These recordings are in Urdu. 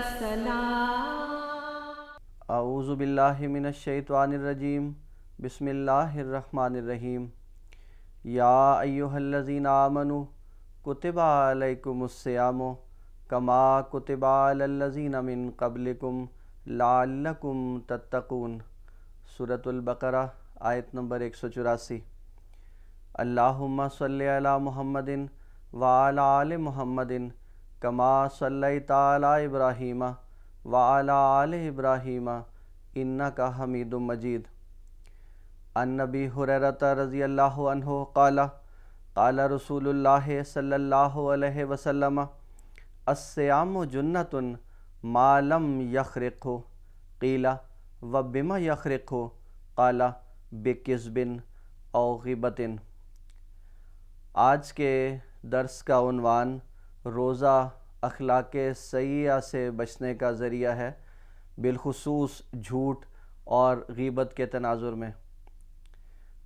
والسلام۔ اعوذ باللہ من الشیطان الرجیم، بسم اللہ الرحمن الرحیم۔ یا ایہا الذین آمنوا کتب علیکم الصیام کما کتب علی الذین من قبلکم لعلکم تتقون۔ سورۃ البقرہ آیت نمبر 184۔ اللہم صلی علی محمد وعلی آل محمد کما صلیت علی ابراہیم وعلی آل ابراہیم انک حمید مجید۔ عن ابی ہریرہ رضی اللہ عنہ قال قال رسول اللہ صلی اللہ علیہ وسلم الصیام جنۃ ما لم یخرقہ قیل وبما یخرقہ قال بکذب او غیبۃ۔ آج کے درس کا عنوان روزہ اخلاق سیئہ سے بچنے کا ذریعہ ہے، بالخصوص جھوٹ اور غیبت کے تناظر میں۔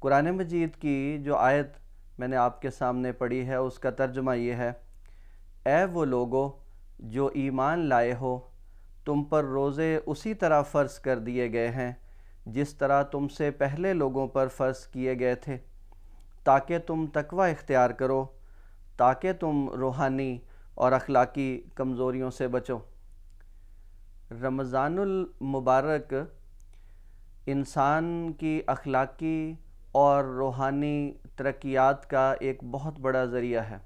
قرآن مجید کی جو آیت میں نے آپ کے سامنے پڑھی ہے اس کا ترجمہ یہ ہے: اے وہ لوگو جو ایمان لائے ہو، تم پر روزے اسی طرح فرض کر دیے گئے ہیں جس طرح تم سے پہلے لوگوں پر فرض کیے گئے تھے، تاکہ تم تقوی اختیار کرو، تاکہ تم روحانی اور اخلاقی کمزوریوں سے بچو۔ رمضان المبارک انسان کی اخلاقی اور روحانی ترقیات کا ایک بہت بڑا ذریعہ ہے۔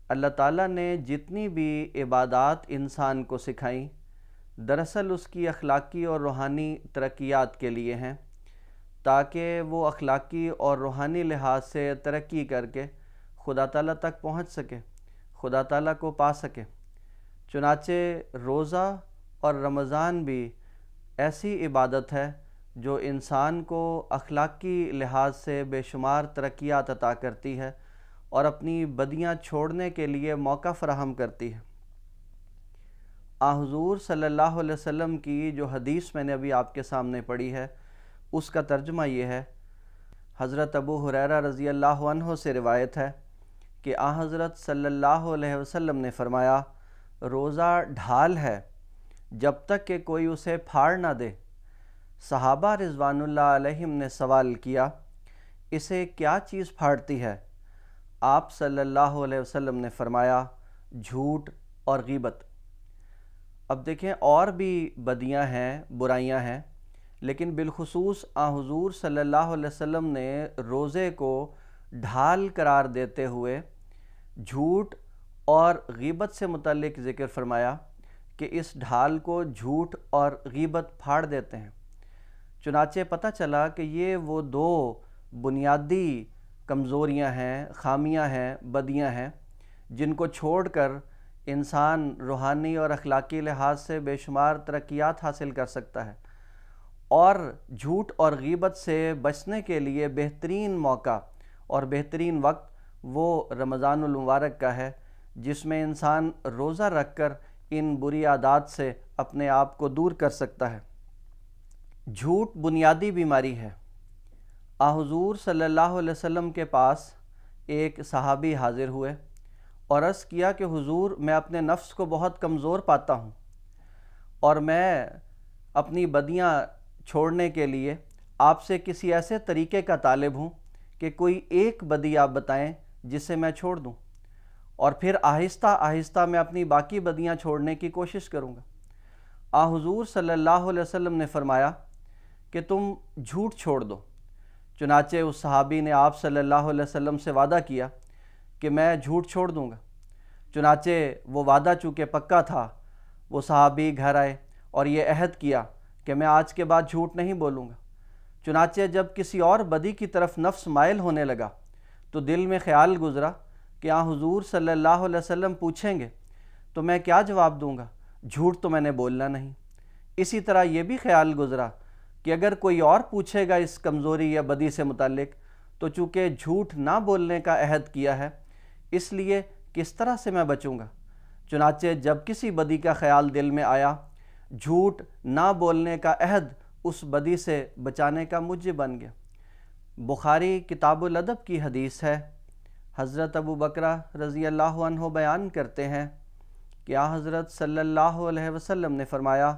اللہ تعالیٰ نے جتنی بھی عبادات انسان کو سکھائیں، دراصل اس کی اخلاقی اور روحانی ترقیات کے لیے ہیں، تاکہ وہ اخلاقی اور روحانی لحاظ سے ترقی کر کے خدا تعالیٰ تک پہنچ سکے، خدا تعالیٰ کو پا سکے۔ چنانچہ روزہ اور رمضان بھی ایسی عبادت ہے جو انسان کو اخلاقی لحاظ سے بے شمار ترقیات عطا کرتی ہے اور اپنی بدیاں چھوڑنے کے لیے موقع فراہم کرتی ہے۔ حضور صلی اللہ علیہ وسلم کی جو حدیث میں نے ابھی آپ کے سامنے پڑھی ہے اس کا ترجمہ یہ ہے۔ حضرت ابو ہریرہ رضی اللہ عنہ سے روایت ہے کہ حضرت صلی اللہ علیہ وسلم نے فرمایا، روزہ ڈھال ہے جب تک کہ کوئی اسے پھاڑ نہ دے۔ صحابہ رضوان اللہ علیہم نے سوال کیا، اسے کیا چیز پھاڑتی ہے؟ آپ صلی اللہ علیہ وسلم نے فرمایا، جھوٹ اور غیبت۔ اب دیکھیں، اور بھی بدیاں ہیں، برائیاں ہیں، لیکن بالخصوص حضور صلی اللہ علیہ وسلم نے روزے کو ڈھال قرار دیتے ہوئے جھوٹ اور غیبت سے متعلق ذکر فرمایا کہ اس ڈھال کو جھوٹ اور غیبت پھاڑ دیتے ہیں۔ چنانچہ پتہ چلا کہ یہ وہ دو بنیادی کمزوریاں ہیں، خامیاں ہیں، بدیاں ہیں، جن کو چھوڑ کر انسان روحانی اور اخلاقی لحاظ سے بے شمار ترقیات حاصل کر سکتا ہے۔ اور جھوٹ اور غیبت سے بچنے کے لیے بہترین موقع اور بہترین وقت وہ رمضان المبارک کا ہے، جس میں انسان روزہ رکھ کر ان بری عادات سے اپنے آپ کو دور کر سکتا ہے۔ جھوٹ بنیادی بیماری ہے۔ حضور صلی اللہ علیہ وسلم کے پاس ایک صحابی حاضر ہوئے اور عرض کیا کہ حضور، میں اپنے نفس کو بہت کمزور پاتا ہوں اور میں اپنی بدیاں چھوڑنے کے لیے آپ سے کسی ایسے طریقے کا طالب ہوں کہ کوئی ایک بدی آپ بتائیں جسے میں چھوڑ دوں، اور پھر آہستہ آہستہ میں اپنی باقی بدیاں چھوڑنے کی کوشش کروں گا۔ حضور صلی اللہ علیہ وسلم نے فرمایا کہ تم جھوٹ چھوڑ دو۔ چنانچہ اس صحابی نے آپ صلی اللہ علیہ وسلم سے وعدہ کیا کہ میں جھوٹ چھوڑ دوں گا۔ چنانچہ وہ وعدہ چونکہ پکا تھا، وہ صحابی گھر آئے اور یہ عہد کیا کہ میں آج کے بعد جھوٹ نہیں بولوں گا۔ چنانچہ جب کسی اور بدی کی طرف نفس مائل ہونے لگا تو دل میں خیال گزرا کہ حضور صلی اللہ علیہ وسلم پوچھیں گے تو میں کیا جواب دوں گا؟ جھوٹ تو میں نے بولنا نہیں۔ اسی طرح یہ بھی خیال گزرا کہ اگر کوئی اور پوچھے گا اس کمزوری یا بدی سے متعلق تو چونکہ جھوٹ نہ بولنے کا عہد کیا ہے، اس لیے کس طرح سے میں بچوں گا؟ چنانچہ جب کسی بدی کا خیال دل میں آیا، جھوٹ نہ بولنے کا عہد اس بدی سے بچانے کا موجب بن گیا۔ بخاری کتاب الادب کی حدیث ہے۔ حضرت ابو بکرہ رضی اللہ عنہ بیان کرتے ہیں کہ آن حضرت صلی اللہ علیہ وسلم نے فرمایا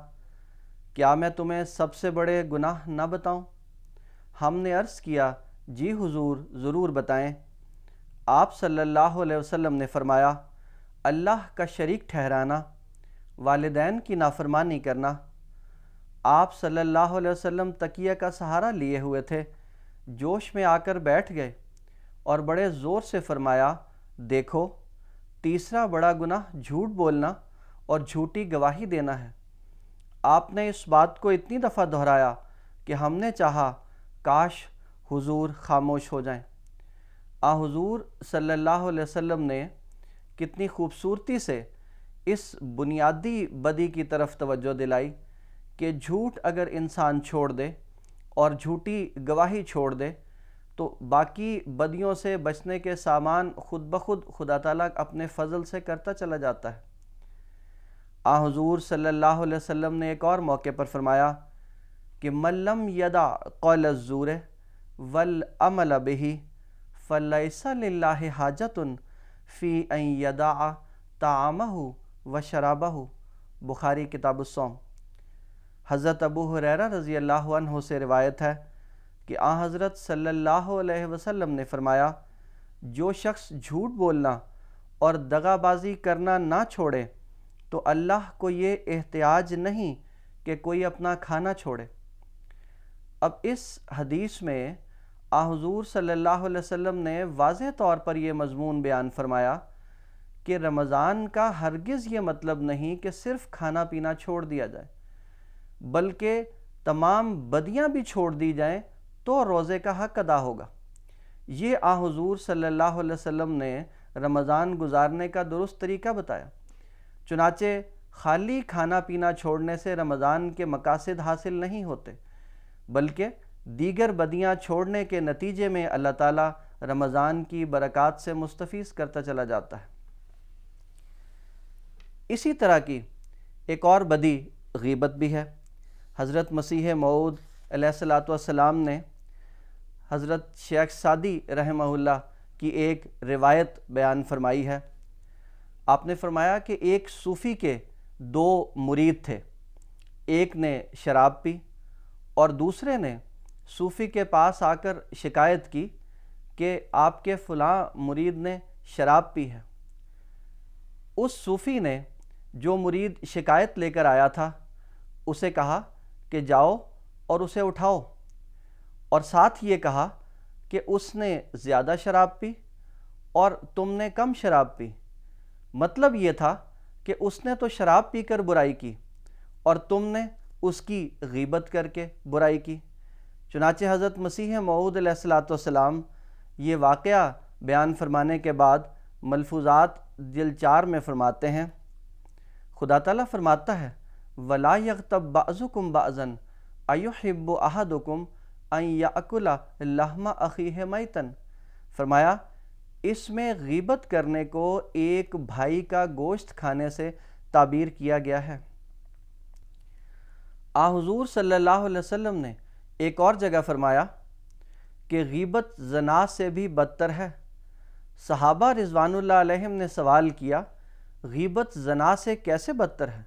کیا میں تمہیں سب سے بڑے گناہ نہ بتاؤں؟ ہم نے عرض کیا جی حضور ضرور بتائیں۔ آپ صلی اللہ علیہ وسلم نے فرمایا اللہ کا شریک ٹھہرانا، والدین کی نافرمانی کرنا۔ آپ صلی اللہ علیہ وسلم تکیہ کا سہارا لیے ہوئے تھے، جوش میں آ کر بیٹھ گئے اور بڑے زور سے فرمایا دیکھو تیسرا بڑا گناہ جھوٹ بولنا اور جھوٹی گواہی دینا ہے۔ آپ نے اس بات کو اتنی دفعہ دہرایا کہ ہم نے چاہا کاش حضور خاموش ہو جائیں۔ حضور صلی اللہ علیہ وسلم نے کتنی خوبصورتی سے اس بنیادی بدی کی طرف توجہ دلائی کہ جھوٹ اگر انسان چھوڑ دے اور جھوٹی گواہی چھوڑ دے تو باقی بدیوں سے بچنے کے سامان خود بخود خدا تعالیٰ اپنے فضل سے کرتا چلا جاتا ہے۔ حضور صلی اللہ علیہ وسلم نے ایک اور موقع پر فرمایا کہ من لم یدع قول الزور والعمل بہ فلیس للہ حاجۃ فی ان یدع طعامہ و شرابہ، بخاری کتاب الصوم۔ حضرت ابو ہریرہ رضی اللہ عنہ سے روایت ہے کہ آن حضرت صلی اللہ علیہ وسلم نے فرمایا جو شخص جھوٹ بولنا اور دغا بازی کرنا نہ چھوڑے تو اللہ کو یہ احتیاج نہیں کہ کوئی اپنا کھانا چھوڑے۔ اب اس حدیث میں حضور صلی اللہ علیہ وسلم نے واضح طور پر یہ مضمون بیان فرمایا کہ رمضان کا ہرگز یہ مطلب نہیں کہ صرف کھانا پینا چھوڑ دیا جائے، بلکہ تمام بدیاں بھی چھوڑ دی جائیں تو روزے کا حق ادا ہوگا۔ یہ حضور صلی اللہ علیہ وسلم نے رمضان گزارنے کا درست طریقہ بتایا۔ چنانچہ خالی کھانا پینا چھوڑنے سے رمضان کے مقاصد حاصل نہیں ہوتے، بلکہ دیگر بدیاں چھوڑنے کے نتیجے میں اللہ تعالیٰ رمضان کی برکات سے مستفیض کرتا چلا جاتا ہے۔ اسی طرح کی ایک اور بدی غیبت بھی ہے۔ حضرت مسیح موعود علیہ السلام نے حضرت شیخ سعدی رحمہ اللہ کی ایک روایت بیان فرمائی ہے۔ آپ نے فرمایا کہ ایک صوفی کے دو مرید تھے، ایک نے شراب پی اور دوسرے نے صوفی کے پاس آ کر شکایت کی کہ آپ کے فلاں مرید نے شراب پی ہے۔ اس صوفی نے جو مرید شکایت لے کر آیا تھا اسے کہا کہ جاؤ اور اسے اٹھاؤ، اور ساتھ یہ کہا کہ اس نے زیادہ شراب پی اور تم نے کم شراب پی۔ مطلب یہ تھا کہ اس نے تو شراب پی کر برائی کی اور تم نے اس کی غیبت کر کے برائی کی۔ چنانچہ حضرت مسیح موعود علیہ السلام یہ واقعہ بیان فرمانے کے بعد ملفوظات جلد 4 میں فرماتے ہیں، خدا تعالیٰ فرماتا ہے وَلَا يَغْتَبْ بَعْضُكُمْ بَعْضًا أَيُحِبُّ أَحَدُكُمْ أَن يَأْكُلَ لَحْمَ أَخِيهِ مَيْتًا۔ فرمایا اس میں غیبت کرنے کو ایک بھائی کا گوشت کھانے سے تعبیر کیا گیا ہے۔ حضور صلی اللہ علیہ وسلم نے ایک اور جگہ فرمایا کہ غیبت زنا سے بھی بدتر ہے۔ صحابہ رضوان اللہ علیہم نے سوال کیا غیبت زنا سے کیسے بدتر ہے؟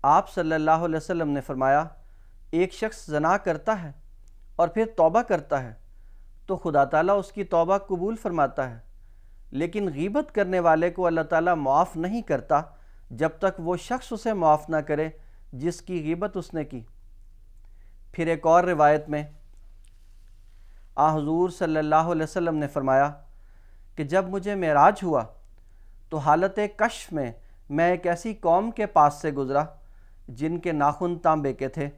آپ صلی اللہ علیہ وسلم نے فرمایا ایک شخص زنا کرتا ہے اور پھر توبہ کرتا ہے تو خدا تعالیٰ اس کی توبہ قبول فرماتا ہے، لیکن غیبت کرنے والے کو اللہ تعالیٰ معاف نہیں کرتا جب تک وہ شخص اسے معاف نہ کرے جس کی غیبت اس نے کی۔ پھر ایک اور روایت میں حضور صلی اللہ علیہ وسلم نے فرمایا کہ جب مجھے معراج ہوا تو حالت کشف میں میں ایک ایسی قوم کے پاس سے گزرا جن کے ناخن تانبے کے تھے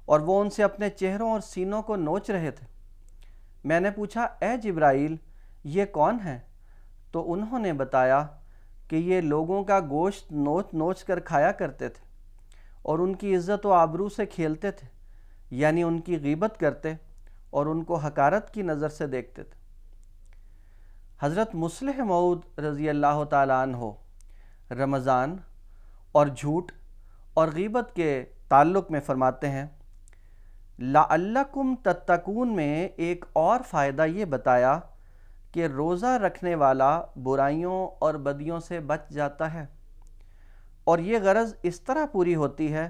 اور وہ ان سے اپنے چہروں اور سینوں کو نوچ رہے تھے۔ میں نے پوچھا اے جبرائیل یہ کون ہیں؟ تو انہوں نے بتایا کہ یہ لوگوں کا گوشت نوچ نوچ کر کھایا کرتے تھے اور ان کی عزت و آبرو سے کھیلتے تھے، یعنی ان کی غیبت کرتے اور ان کو حقارت کی نظر سے دیکھتے تھے۔ حضرت مصلح موعود رضی اللہ تعالیٰ عنہ رمضان اور جھوٹ اور غیبت کے تعلق میں فرماتے ہیں لعلکم تتقون میں ایک اور فائدہ یہ بتایا کہ روزہ رکھنے والا برائیوں اور بدیوں سے بچ جاتا ہے اور یہ غرض اس طرح پوری ہوتی ہے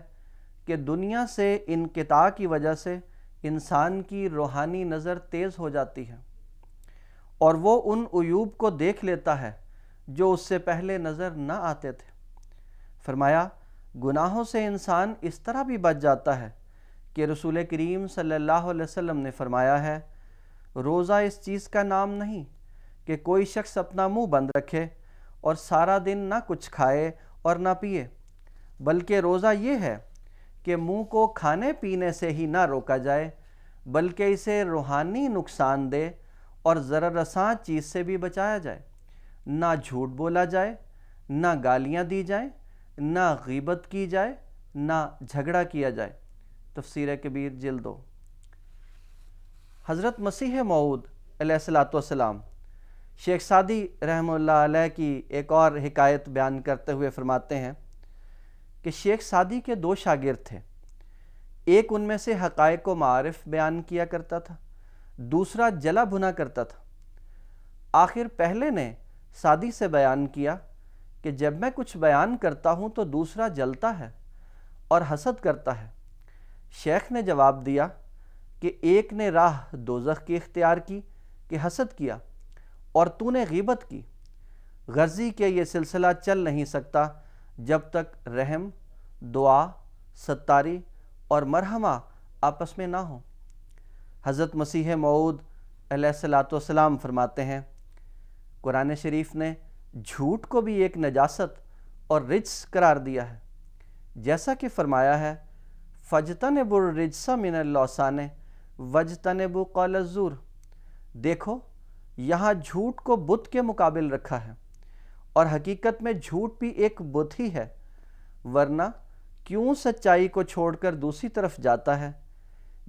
کہ دنیا سے انقطاع کی وجہ سے انسان کی روحانی نظر تیز ہو جاتی ہے اور وہ ان عیوب کو دیکھ لیتا ہے جو اس سے پہلے نظر نہ آتے تھے۔ فرمایا گناہوں سے انسان اس طرح بھی بچ جاتا ہے کہ رسول کریم صلی اللہ علیہ وسلم نے فرمایا ہے، روزہ اس چیز کا نام نہیں کہ کوئی شخص اپنا منہ بند رکھے اور سارا دن نہ کچھ کھائے اور نہ پیے، بلکہ روزہ یہ ہے کہ منہ کو کھانے پینے سے ہی نہ روکا جائے بلکہ اسے روحانی نقصان دہ اور ضرر رساں چیز سے بھی بچایا جائے، نہ جھوٹ بولا جائے، نہ گالیاں دی جائیں، نہ غیبت کی جائے، نہ جھگڑا کیا جائے۔ تفسیر کبیر جلد 2۔ حضرت مسیح موعود علیہ السلام شیخ سعدی رحمہ اللہ علیہ کی ایک اور حکایت بیان کرتے ہوئے فرماتے ہیں کہ شیخ سعدی کے 2 شاگرد تھے، ایک ان میں سے حقائق و معارف بیان کیا کرتا تھا، دوسرا جلا بھنا کرتا تھا۔ آخر پہلے نے سعدی سے بیان کیا کہ جب میں کچھ بیان کرتا ہوں تو دوسرا جلتا ہے اور حسد کرتا ہے۔ شیخ نے جواب دیا کہ ایک نے راہ دوزخ کی اختیار کی کہ حسد کیا، اور تو نے غیبت کی۔ غرضی کہ یہ سلسلہ چل نہیں سکتا جب تک رحم، دعا، ستاری اور مرحمہ آپس میں نہ ہوں۔ حضرت مسیح موعود علیہ السلام فرماتے ہیں، قرآن شریف نے جھوٹ کو بھی ایک نجاست اور رجس قرار دیا ہے، جیسا کہ فرمایا ہے فَاجْتَنِبُوا الرِّجْسَ مِنَ الْأَوْثَانِ وَاجْتَنِبُوا قَوْلَ الزُّورِ۔ دیکھو یہاں جھوٹ کو بت کے مقابل رکھا ہے، اور حقیقت میں جھوٹ بھی ایک بت ہی ہے، ورنہ کیوں سچائی کو چھوڑ کر دوسری طرف جاتا ہے؟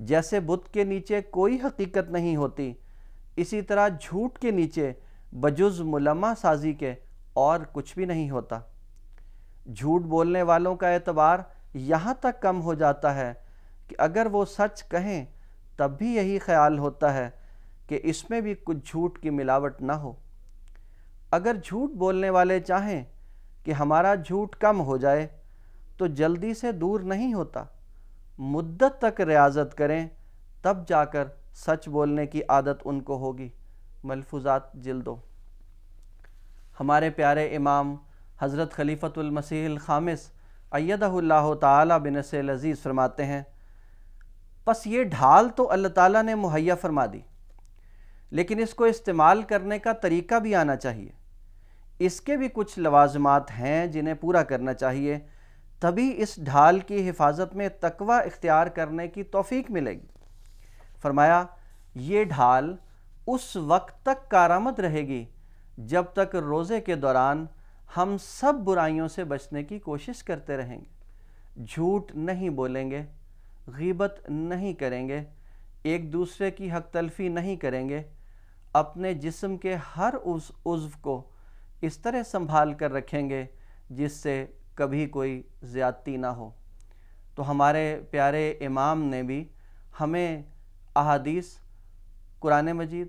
جیسے بت کے نیچے کوئی حقیقت نہیں ہوتی، اسی طرح جھوٹ کے نیچے بجز ملمہ سازی کے اور کچھ بھی نہیں ہوتا۔ جھوٹ بولنے والوں کا اعتبار یہاں تک کم ہو جاتا ہے کہ اگر وہ سچ کہیں تب بھی یہی خیال ہوتا ہے کہ اس میں بھی کچھ جھوٹ کی ملاوٹ نہ ہو۔ اگر جھوٹ بولنے والے چاہیں کہ ہمارا جھوٹ کم ہو جائے تو جلدی سے دور نہیں ہوتا، مدت تک ریاضت کریں تب جا کر سچ بولنے کی عادت ان کو ہوگی۔ ملفوظات جلد 2۔ ہمارے پیارے امام حضرت خلیفۃ المسیح الخامس ایدہ اللہ تعالی بنصرہ العزیز فرماتے ہیں، پس یہ ڈھال تو اللہ تعالیٰ نے مہیا فرما دی، لیکن اس کو استعمال کرنے کا طریقہ بھی آنا چاہیے۔ اس کے بھی کچھ لوازمات ہیں جنہیں پورا کرنا چاہیے، تبھی اس ڈھال کی حفاظت میں تقوی اختیار کرنے کی توفیق ملے گی۔ فرمایا یہ ڈھال اس وقت تک کارآمد رہے گی جب تک روزے کے دوران ہم سب برائیوں سے بچنے کی کوشش کرتے رہیں گے، جھوٹ نہیں بولیں گے، غیبت نہیں کریں گے، ایک دوسرے کی حق تلفی نہیں کریں گے، اپنے جسم کے ہر عضو کو اس طرح سنبھال کر رکھیں گے جس سے کبھی کوئی زیادتی نہ ہو۔ تو ہمارے پیارے امام نے بھی ہمیں احادیث، قرآن مجید،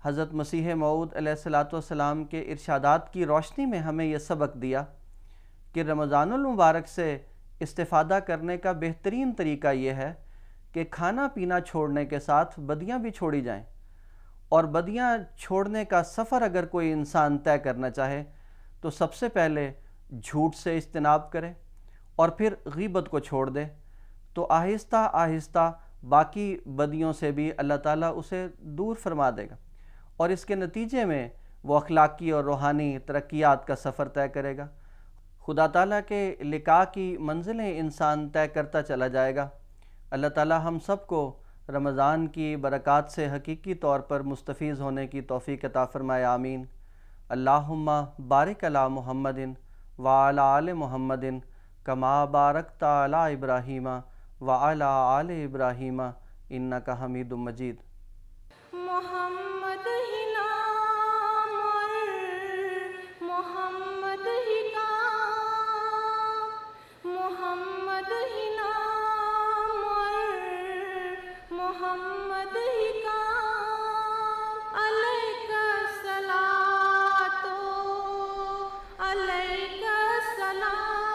حضرت مسیح موعود علیہ السلام کے ارشادات کی روشنی میں ہمیں یہ سبق دیا کہ رمضان المبارک سے استفادہ کرنے کا بہترین طریقہ یہ ہے کہ کھانا پینا چھوڑنے کے ساتھ بدیاں بھی چھوڑی جائیں، اور بدیاں چھوڑنے کا سفر اگر کوئی انسان طے کرنا چاہے تو سب سے پہلے جھوٹ سے اجتناب کرے اور پھر غیبت کو چھوڑ دے، تو آہستہ آہستہ باقی بدیوں سے بھی اللہ تعالیٰ اسے دور فرما دے گا، اور اس کے نتیجے میں وہ اخلاقی اور روحانی ترقیات کا سفر طے کرے گا، خدا تعالیٰ کے لقاء کی منزلیں انسان طے کرتا چلا جائے گا۔ اللہ تعالیٰ ہم سب کو رمضان کی برکات سے حقیقی طور پر مستفیض ہونے کی توفیق عطا فرمائے، آمین۔ اللہم بارک علی محمد وعلی آل محمد کما بارکت علی ابراہیم وعلی آل ابراہیم انک حمید مجید۔ محمد ہی نام اور محمد ہی کام، محمد ہی نام اور محمد ہی کام، علیک الصلاۃ علیک السلام۔